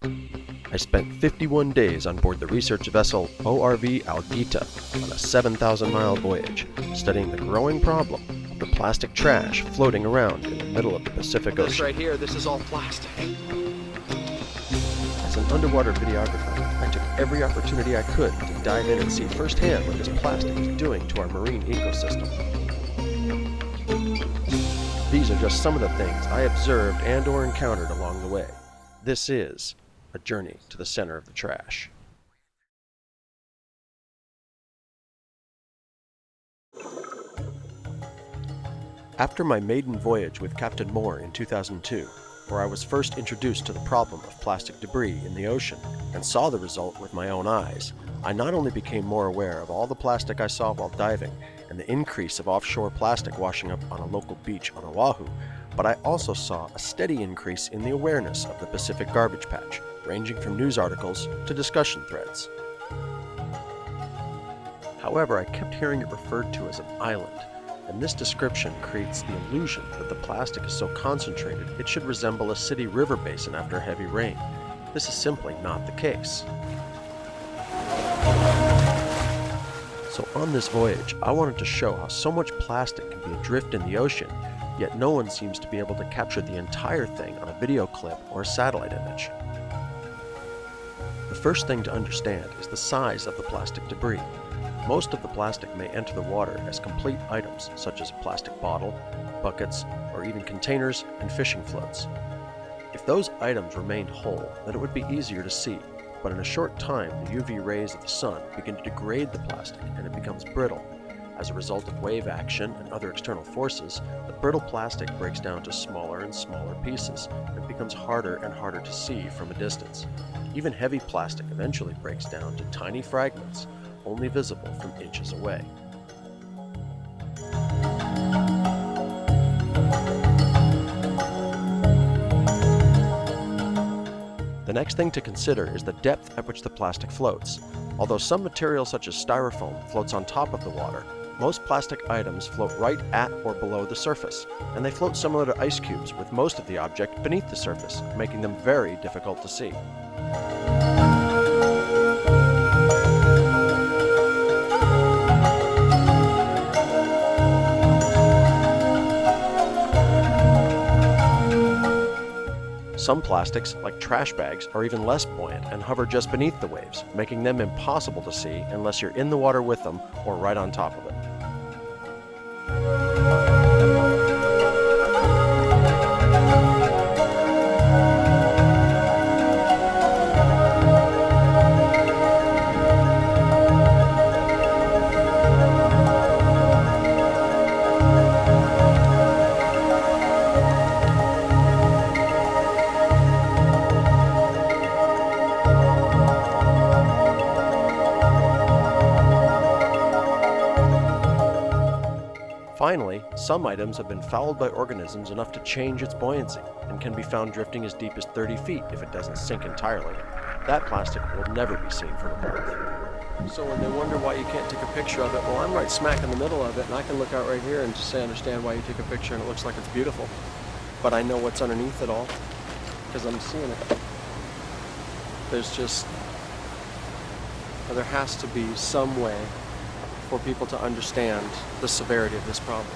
I spent 51 days on board the research vessel ORV Algeta on a 7,000-mile voyage, studying the growing problem of the plastic trash floating around in the middle of the Pacific Ocean. This right here, this is all plastic. As an underwater videographer, I took every opportunity I could to dive in and see firsthand what this plastic is doing to our marine ecosystem. These are just some of the things I observed and/or encountered along the way. This is a journey to the center of the trash. After my maiden voyage with Captain Moore in 2002, where I was first introduced to the problem of plastic debris in the ocean and saw the result with my own eyes, I not only became more aware of all the plastic I saw while diving and the increase of offshore plastic washing up on a local beach on Oahu, but I also saw a steady increase in the awareness of the Pacific garbage patch, ranging from news articles to discussion threads. However, I kept hearing it referred to as an island, and this description creates the illusion that the plastic is so concentrated it should resemble a city river basin after heavy rain. This is simply not the case. So on this voyage, I wanted to show how so much plastic can be adrift in the ocean, yet no one seems to be able to capture the entire thing on a video clip or a satellite image. The first thing to understand is the size of the plastic debris. Most of the plastic may enter the water as complete items, such as a plastic bottle, buckets, or even containers and fishing floats. If those items remained whole, then it would be easier to see, but in a short time the UV rays of the sun begin to degrade the plastic and it becomes brittle. As a result of wave action and other external forces, the brittle plastic breaks down to smaller and smaller pieces and becomes harder and harder to see from a distance. Even heavy plastic eventually breaks down to tiny fragments, only visible from inches away. The next thing to consider is the depth at which the plastic floats. Although some material such as styrofoam floats on top of the water, most plastic items float right at or below the surface, and they float similar to ice cubes, with most of the object beneath the surface, making them very difficult to see. Some plastics, like trash bags, are even less buoyant and hover just beneath the waves, making them impossible to see unless you're in the water with them or right on top of it. Finally, some items have been fouled by organisms enough to change its buoyancy and can be found drifting as deep as 30 feet if it doesn't sink entirely. That plastic will never be seen from above. So when they wonder why you can't take a picture of it, well, I'm right smack in the middle of it, and I can look out right here and just say, I understand why you take a picture and it looks like it's beautiful. But I know what's underneath it all, because I'm seeing it. There has to be some way for people to understand the severity of this problem.